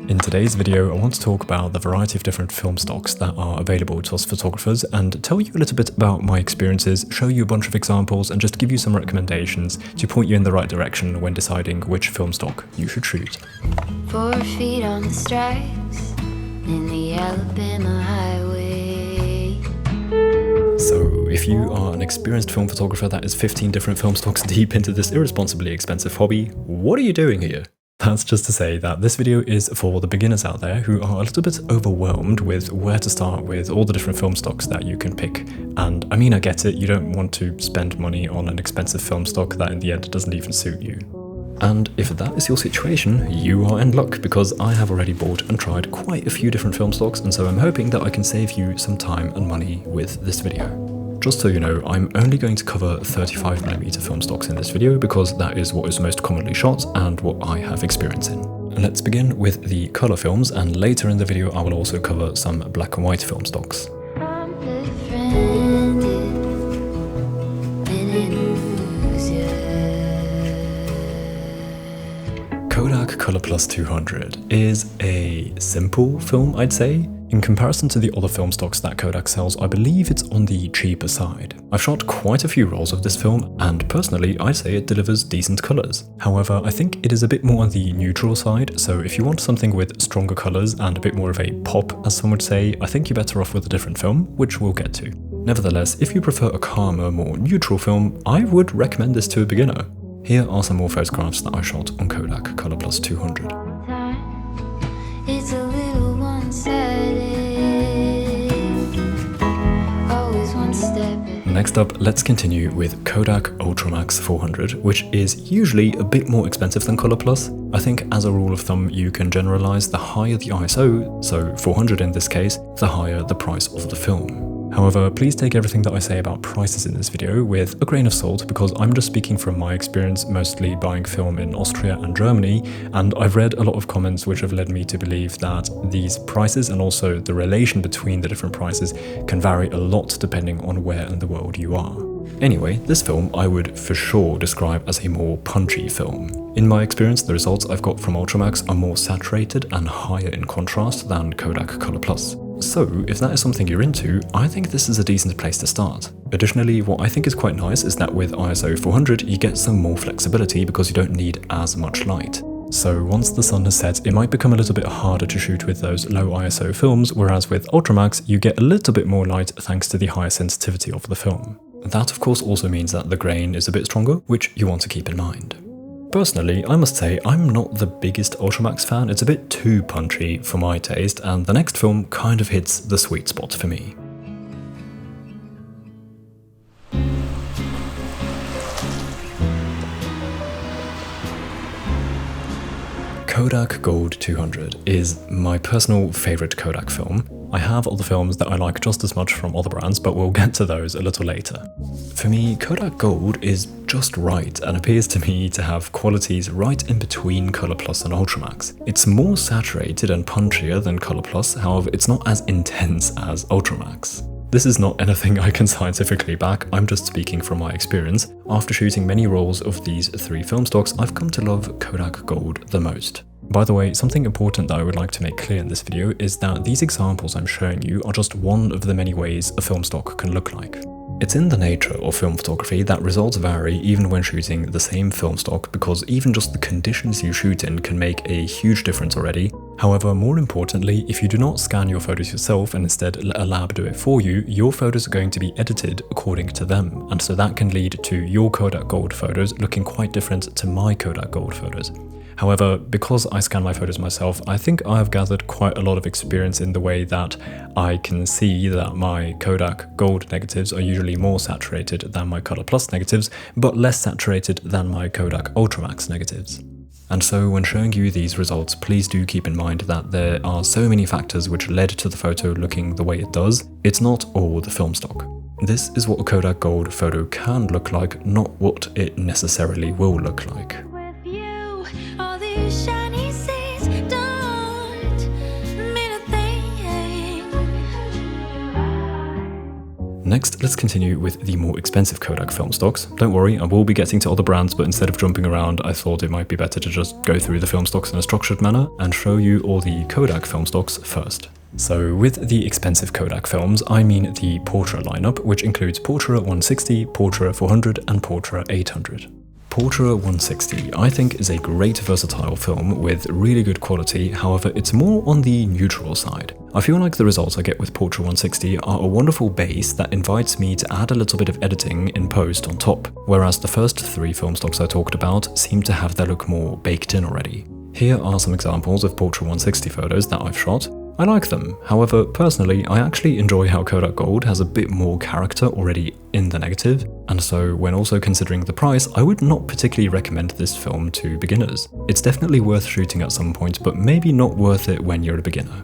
In today's video, I want to talk about the variety of different film stocks that are available to us photographers and tell you a little bit about my experiences, show you a bunch of examples, and just give you some recommendations to point you in the right direction when deciding which film stock you should shoot. 4 feet on the stripes in the Alabama highway. So, if you are an experienced film photographer that is 15 different film stocks deep into this irresponsibly expensive hobby, what are you doing here? That's just to say that this video is for the beginners out there who are a little bit overwhelmed with where to start with all the different film stocks that you can pick. And I mean, I get it, you don't want to spend money on an expensive film stock that in the end doesn't even suit you. And if that is your situation, you are in luck because I have already bought and tried quite a few different film stocks, and so I'm hoping that I can save you some time and money with this video. Just so you know, I'm only going to cover 35mm film stocks in this video because that is what is most commonly shot and what I have experience in. Let's begin with the color films, and later in the video I will also cover some black and white film stocks. Kodak Color Plus 200 is a simple film, I'd say. In comparison to the other film stocks that Kodak sells, I believe it's on the cheaper side. I've shot quite a few rolls of this film, and personally I'd say it delivers decent colours. However, I think it is a bit more on the neutral side, so if you want something with stronger colours and a bit more of a pop, as some would say, I think you're better off with a different film, which we'll get to. Nevertheless, if you prefer a calmer, more neutral film, I would recommend this to a beginner. Here are some more photographs that I shot on Kodak Color Plus 200. It's a little one-sided, always one step. Next up, let's continue with Kodak Ultramax 400, which is usually a bit more expensive than Color Plus. I think as a rule of thumb, you can generalize the higher the ISO, so 400 in this case, the higher the price of the film. However, please take everything that I say about prices in this video with a grain of salt because I'm just speaking from my experience mostly buying film in Austria and Germany, and I've read a lot of comments which have led me to believe that these prices and also the relation between the different prices can vary a lot depending on where in the world you are. Anyway, this film I would for sure describe as a more punchy film. In my experience, the results I've got from Ultramax are more saturated and higher in contrast than Kodak Color Plus. So, if that is something you're into, I think this is a decent place to start. Additionally, what I think is quite nice is that with ISO 400 you get some more flexibility because you don't need as much light. So once the sun has set, it might become a little bit harder to shoot with those low ISO films, whereas with Ultramax you get a little bit more light thanks to the higher sensitivity of the film. That of course also means that the grain is a bit stronger, which you want to keep in mind. Personally, I must say I'm not the biggest Ultramax fan, it's a bit too punchy for my taste, and the next film kind of hits the sweet spot for me. Kodak Gold 200 is my personal favourite Kodak film. I have other films that I like just as much from other brands, but we'll get to those a little later. For me, Kodak Gold is just right and appears to me to have qualities right in between Color Plus and Ultramax. It's more saturated and punchier than Color Plus, however it's not as intense as Ultramax. This is not anything I can scientifically back, I'm just speaking from my experience. After shooting many rolls of these 3 film stocks, I've come to love Kodak Gold the most. By the way, something important that I would like to make clear in this video is that these examples I'm showing you are just one of the many ways a film stock can look like. It's in the nature of film photography that results vary even when shooting the same film stock because even just the conditions you shoot in can make a huge difference already. However, more importantly, if you do not scan your photos yourself and instead let a lab do it for you, your photos are going to be edited according to them, and so that can lead to your Kodak Gold photos looking quite different to my Kodak Gold photos. However, because I scan my photos myself, I think I have gathered quite a lot of experience in the way that I can see that my Kodak Gold negatives are usually more saturated than my Color Plus negatives, but less saturated than my Kodak Ultramax negatives. And so when showing you these results, please do keep in mind that there are so many factors which led to the photo looking the way it does. It's not all the film stock. This is what a Kodak Gold photo can look like, not what it necessarily will look like. Shiny seas don't mean a thing. Next, let's continue with the more expensive Kodak film stocks. Don't worry, I will be getting to other brands, but instead of jumping around, I thought it might be better to just go through the film stocks in a structured manner and show you all the Kodak film stocks first. So with the expensive Kodak films, I mean the Portra lineup, which includes Portra 160, Portra 400 and Portra 800. Portra 160 I think is a great versatile film with really good quality, however it's more on the neutral side. I feel like the results I get with Portra 160 are a wonderful base that invites me to add a little bit of editing in post on top, whereas the first 3 film stocks I talked about seem to have their look more baked in already. Here are some examples of Portra 160 photos that I've shot. I like them, however personally I actually enjoy how Kodak Gold has a bit more character already in the negative, and so when also considering the price I would not particularly recommend this film to beginners. It's definitely worth shooting at some point, but maybe not worth it when you're a beginner.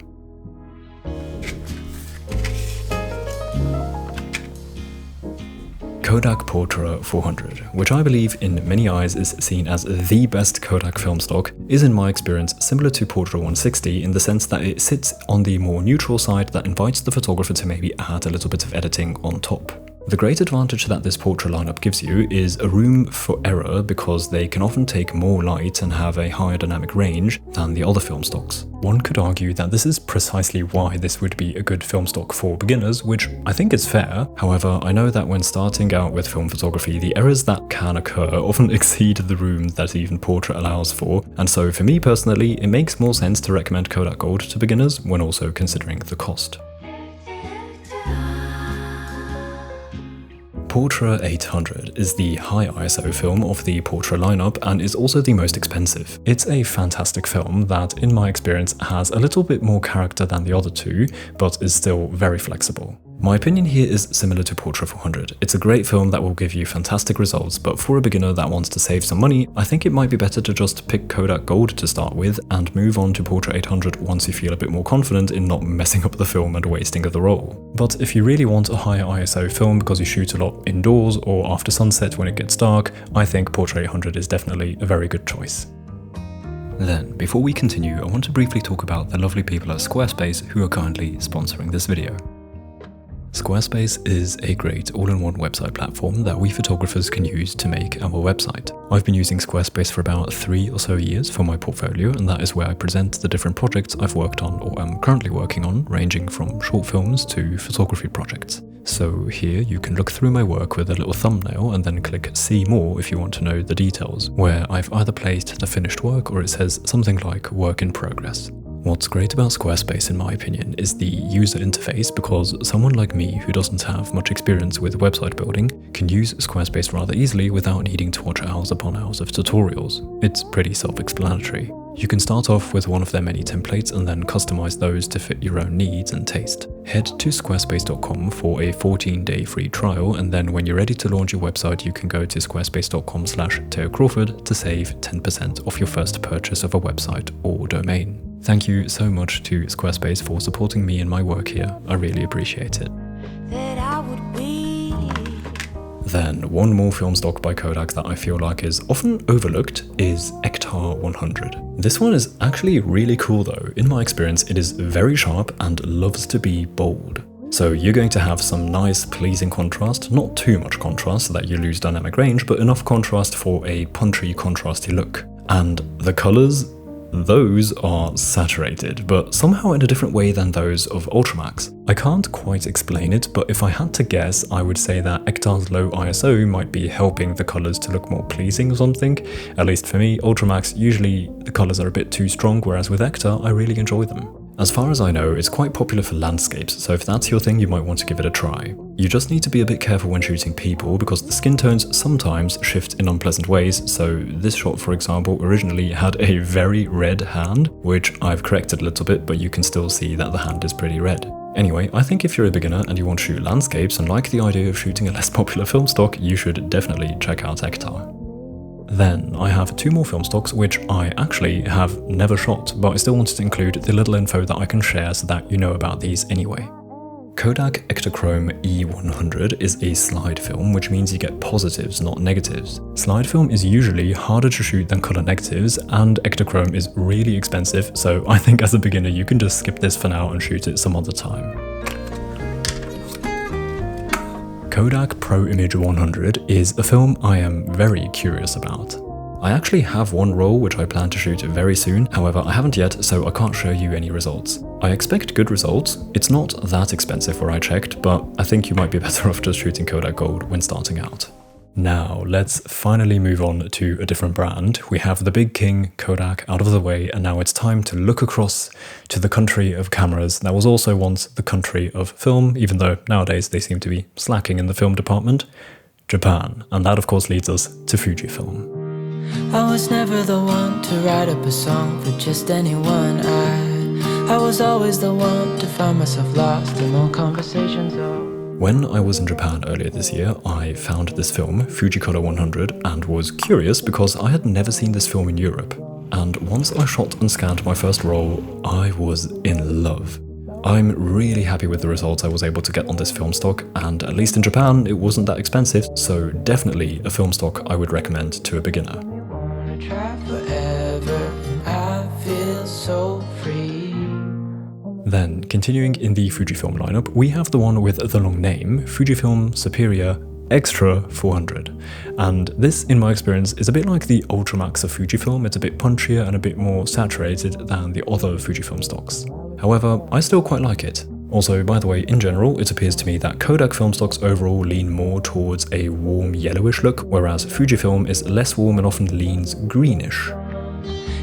Kodak Portra 400, which I believe in many eyes is seen as the best Kodak film stock, is in my experience similar to Portra 160 in the sense that it sits on the more neutral side that invites the photographer to maybe add a little bit of editing on top. The great advantage that this Portra lineup gives you is a room for error because they can often take more light and have a higher dynamic range than the other film stocks. One could argue that this is precisely why this would be a good film stock for beginners, which I think is fair. However, I know that when starting out with film photography, the errors that can occur often exceed the room that even Portra allows for, and so for me personally, it makes more sense to recommend Kodak Gold to beginners when also considering the cost. Portra 800 is the high ISO film of the Portra lineup and is also the most expensive. It's a fantastic film that, in my experience, has a little bit more character than the other two, but is still very flexible. My opinion here is similar to Portra 400. It's a great film that will give you fantastic results, but for a beginner that wants to save some money, I think it might be better to just pick Kodak Gold to start with and move on to Portra 800 once you feel a bit more confident in not messing up the film and wasting of the roll. But if you really want a higher ISO film because you shoot a lot indoors or after sunset when it gets dark, I think Portra 800 is definitely a very good choice. Then, before we continue, I want to briefly talk about the lovely people at Squarespace who are kindly sponsoring this video. Squarespace is a great all-in-one website platform that we photographers can use to make our website. I've been using Squarespace for about 3 or so years for my portfolio, and that is where I present the different projects I've worked on or am currently working on, ranging from short films to photography projects. So here you can look through my work with a little thumbnail and then click see more if you want to know the details, where I've either placed the finished work or it says something like work in progress. What's great about Squarespace in my opinion is the user interface, because someone like me who doesn't have much experience with website building can use Squarespace rather easily without needing to watch hours upon hours of tutorials. It's pretty self-explanatory. You can start off with one of their many templates and then customize those to fit your own needs and taste. Head to squarespace.com for a 14-day free trial, and then when you're ready to launch your website you can go to squarespace.com/Crawford to save 10% off your first purchase of a website or domain. Thank you so much to Squarespace for supporting me in my work here, I really appreciate it. Then, one more film stock by Kodak that I feel like is often overlooked is Ektar 100. This one is actually really cool though. In my experience, it is very sharp and loves to be bold. So you're going to have some nice, pleasing contrast, not too much contrast so that you lose dynamic range, but enough contrast for a punchy, contrasty look. And the colors? Those are saturated, but somehow in a different way than those of Ultramax. I can't quite explain it, but if I had to guess, I would say that Ektar's low ISO might be helping the colors to look more pleasing or something. At least for me, Ultramax, usually the colors are a bit too strong, whereas with Ektar, I really enjoy them. As far as I know, it's quite popular for landscapes, so if that's your thing, you might want to give it a try. You just need to be a bit careful when shooting people, because the skin tones sometimes shift in unpleasant ways, so this shot, for example, originally had a very red hand, which I've corrected a little bit, but you can still see that the hand is pretty red. Anyway, I think if you're a beginner and you want to shoot landscapes and like the idea of shooting a less popular film stock, you should definitely check out Ektar. Then I have 2 more film stocks which I actually have never shot, but I still wanted to include the little info that I can share so that you know about these anyway. Kodak Ektachrome E100 is a slide film, which means you get positives, not negatives. Slide film is usually harder to shoot than color negatives, and Ektachrome is really expensive, so I think as a beginner you can just skip this for now and shoot it some other time. Kodak Pro Image 100 is a film I am very curious about. I actually have one roll which I plan to shoot very soon, however I haven't yet, so I can't show you any results. I expect good results. It's not that expensive where I checked, but I think you might be better off just shooting Kodak Gold when starting out. Now, let's finally move on to a different brand. We have the big king, Kodak, out of the way, and now it's time to look across to the country of cameras that was also once the country of film, even though nowadays they seem to be slacking in the film department, Japan. And that of course leads us to Fujifilm. I was never the one to write up a song for just anyone. I was always the one to find myself lost in all conversations. When I was in Japan earlier this year, I found this film, Fujicolor 100, and was curious because I had never seen this film in Europe. And once I shot and scanned my first roll, I was in love. I'm really happy with the results I was able to get on this film stock, and at least in Japan it wasn't that expensive, so definitely a film stock I would recommend to a beginner. Then, continuing in the Fujifilm lineup, we have the one with the long name, Fujifilm Superia Extra 400. And this, in my experience, is a bit like the Ultramax of Fujifilm. It's a bit punchier and a bit more saturated than the other Fujifilm stocks. However, I still quite like it. Also, by the way, in general, it appears to me that Kodak film stocks overall lean more towards a warm yellowish look, whereas Fujifilm is less warm and often leans greenish.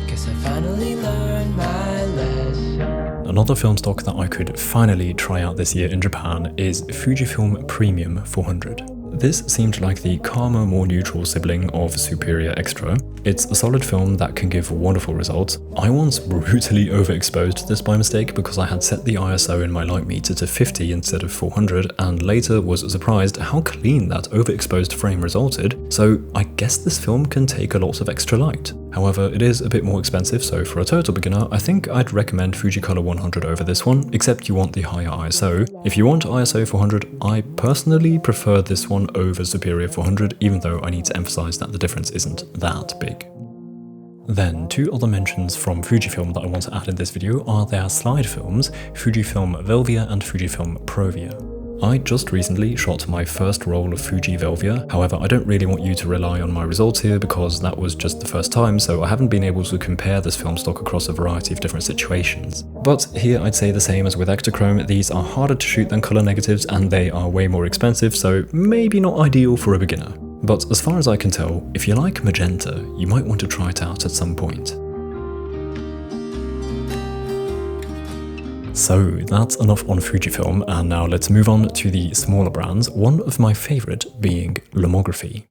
Guess I finally learned my lesson. Another film stock that I could finally try out this year in Japan is Fujifilm Premium 400. This seemed like the calmer, more neutral sibling of Superia Extra. It's a solid film that can give wonderful results. I once brutally overexposed this by mistake because I had set the ISO in my light meter to 50 instead of 400, and later was surprised how clean that overexposed frame resulted, so I guess this film can take a lot of extra light. However, it is a bit more expensive, so for a total beginner, I think I'd recommend Fujicolor 100 over this one, except you want the higher ISO. If you want ISO 400, I personally prefer this one over Superia 400, even though I need to emphasize that the difference isn't that big. Then, two other mentions from Fujifilm that I want to add in this video are their slide films, Fujifilm Velvia and Fujifilm Provia. I just recently shot my first roll of Fuji Velvia, however I don't really want you to rely on my results here because that was just the first time, so I haven't been able to compare this film stock across a variety of different situations. But here I'd say the same as with Ektachrome, these are harder to shoot than color negatives and they are way more expensive, so maybe not ideal for a beginner. But as far as I can tell, if you like magenta, you might want to try it out at some point. So that's enough on Fujifilm, and now let's move on to the smaller brands, one of my favourite being Lomography.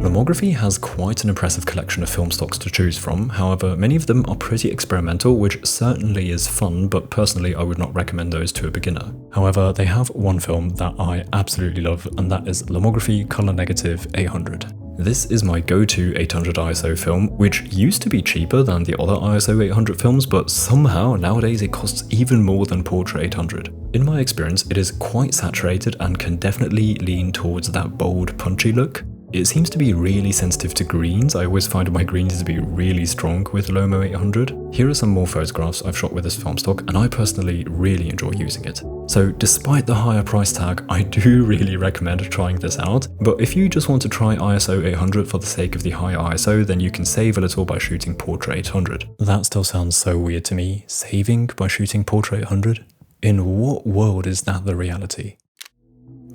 Lomography has quite an impressive collection of film stocks to choose from, however many of them are pretty experimental, which certainly is fun, but personally I would not recommend those to a beginner. However, they have one film that I absolutely love, and that is Lomography Color Negative 800. This is my go-to 800 ISO film, which used to be cheaper than the other ISO 800 films, but somehow nowadays it costs even more than Portra 800. In my experience, it is quite saturated and can definitely lean towards that bold, punchy look. It seems to be really sensitive to greens. I always find my greens to be really strong with Lomo 800. Here are some more photographs I've shot with this film stock, and I personally really enjoy using it. So despite the higher price tag, I do really recommend trying this out. But if you just want to try ISO 800 for the sake of the higher ISO, then you can save a little by shooting Portra 800. That still sounds so weird to me. Saving by shooting Portra 800? In what world is that the reality?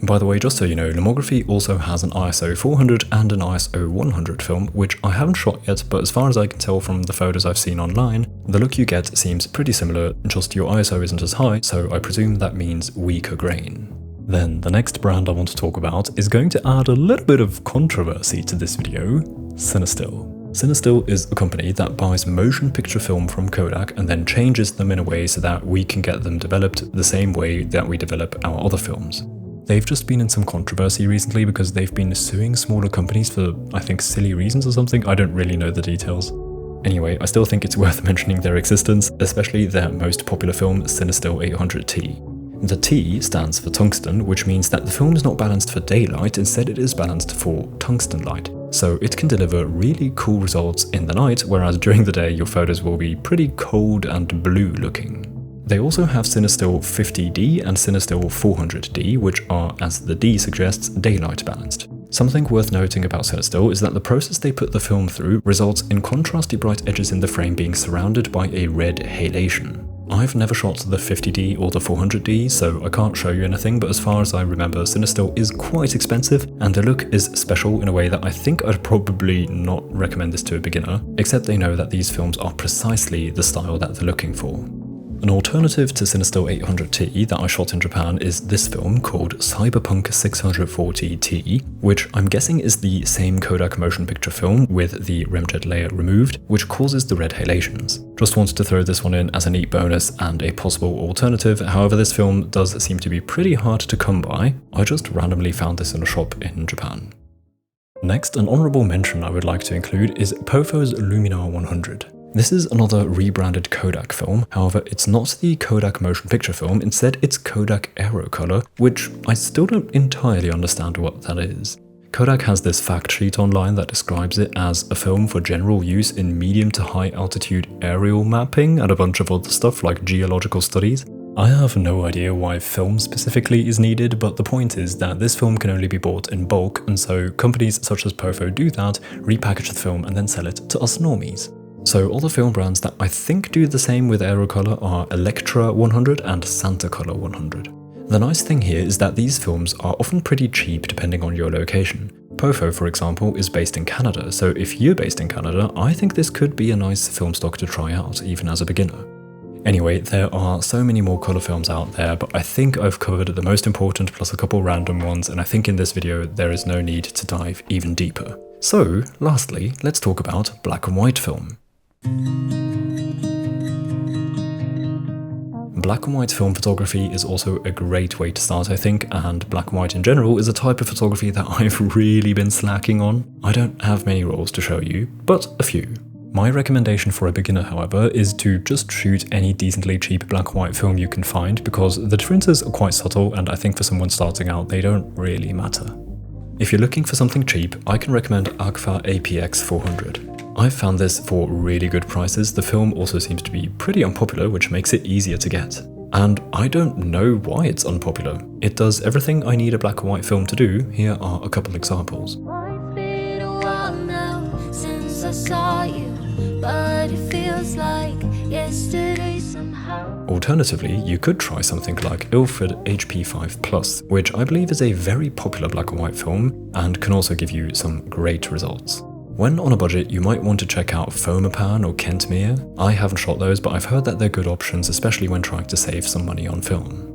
By the way, just so you know, Lomography also has an ISO 400 and an ISO 100 film, which I haven't shot yet, but as far as I can tell from the photos I've seen online, the look you get seems pretty similar, just your ISO isn't as high, so I presume that means weaker grain. Then, the next brand I want to talk about is going to add a little bit of controversy to this video, CineStill. CineStill is a company that buys motion picture film from Kodak and then changes them in a way so that we can get them developed the same way that we develop our other films. They've just been in some controversy recently because they've been suing smaller companies for, I think, silly reasons or something. I don't really know the details. Anyway, I still think it's worth mentioning their existence, especially their most popular film, CineStill 800T. The T stands for tungsten, which means that the film is not balanced for daylight, instead it is balanced for tungsten light. So it can deliver really cool results in the night, whereas during the day your photos will be pretty cold and blue looking. They also have CineStill 50D and CineStill 400D, which are, as the D suggests, daylight balanced. Something worth noting about CineStill is that the process they put the film through results in contrasty bright edges in the frame being surrounded by a red halation. I've never shot the 50D or the 400D, so I can't show you anything, but as far as I remember, CineStill is quite expensive, and the look is special in a way that I think I'd probably not recommend this to a beginner, except they know that these films are precisely the style that they're looking for. An alternative to CineStill 800T that I shot in Japan is this film called Cyberpunk 640T, which I'm guessing is the same Kodak motion picture film with the remjet layer removed, which causes the red halations. Just wanted to throw this one in as a neat bonus and a possible alternative. However, this film does seem to be pretty hard to come by. I just randomly found this in a shop in Japan. Next, an honourable mention I would like to include is PoPho's Luminar 100. This is another rebranded Kodak film, however it's not the Kodak motion picture film, instead it's Kodak Aerocolor, which I still don't entirely understand what that is. Kodak has this fact sheet online that describes it as a film for general use in medium to high altitude aerial mapping and a bunch of other stuff like geological studies. I have no idea why film specifically is needed, but the point is that this film can only be bought in bulk, and so companies such as PoPho do that, repackage the film and then sell it to us normies. So all the film brands that I think do the same with Aerocolor are Electra 100 and Santacolor 100. The nice thing here is that these films are often pretty cheap depending on your location. PoPho, for example, is based in Canada, so if you're based in Canada, I think this could be a nice film stock to try out, even as a beginner. Anyway, there are so many more colour films out there, but I think I've covered the most important plus a couple random ones, and I think in this video there is no need to dive even deeper. So, lastly, let's talk about black and white film. Black and white film photography is also a great way to start, I think, and black and white in general is a type of photography that I've really been slacking on. I don't have many rolls to show you, but a few. My recommendation for a beginner, however, is to just shoot any decently cheap black and white film you can find, because the differences are quite subtle and I think for someone starting out they don't really matter. If you're looking for something cheap, I can recommend AGFA APX 400. I've found this for really good prices. The film also seems to be pretty unpopular, which makes it easier to get. And I don't know why it's unpopular. It does everything I need a black and white film to do. Here are a couple examples. It's been a while now since I saw you, but it feels like yesterday somehow. Alternatively, you could try something like Ilford HP5 Plus, which I believe is a very popular black and white film and can also give you some great results. When on a budget, you might want to check out Fomapan or Kentmere. I haven't shot those, but I've heard that they're good options, especially when trying to save some money on film.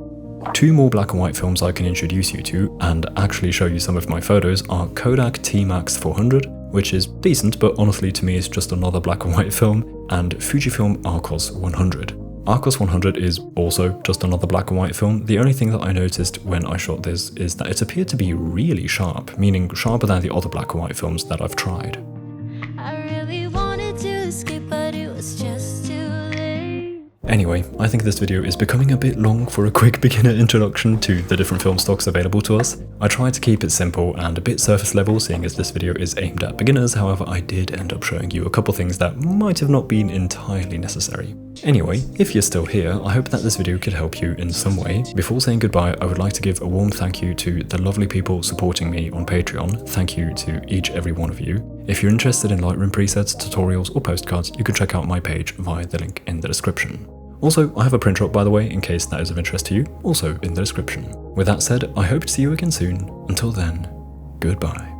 Two more black and white films I can introduce you to, and actually show you some of my photos, are Kodak T-Max 400, which is decent, but honestly to me is just another black and white film, and Fujifilm Arcos 100. Arcos 100 is also just another black and white film. The only thing that I noticed when I shot this is that it appeared to be really sharp, meaning sharper than the other black and white films that I've tried. I really wanted to escape, but it was just too late. Anyway, I think this video is becoming a bit long for a quick beginner introduction to the different film stocks available to us. I tried to keep it simple and a bit surface level, seeing as this video is aimed at beginners. However, I did end up showing you a couple things that might have not been entirely necessary. Anyway, if you're still here, I hope that this video could help you in some way. Before saying goodbye, I would like to give a warm thank you to the lovely people supporting me on Patreon. Thank you to every one of you. If you're interested in Lightroom presets, tutorials, or postcards, you can check out my page via the link in the description. Also, I have a print shop, by the way, in case that is of interest to you, also in the description. With that said, I hope to see you again soon. Until then, goodbye.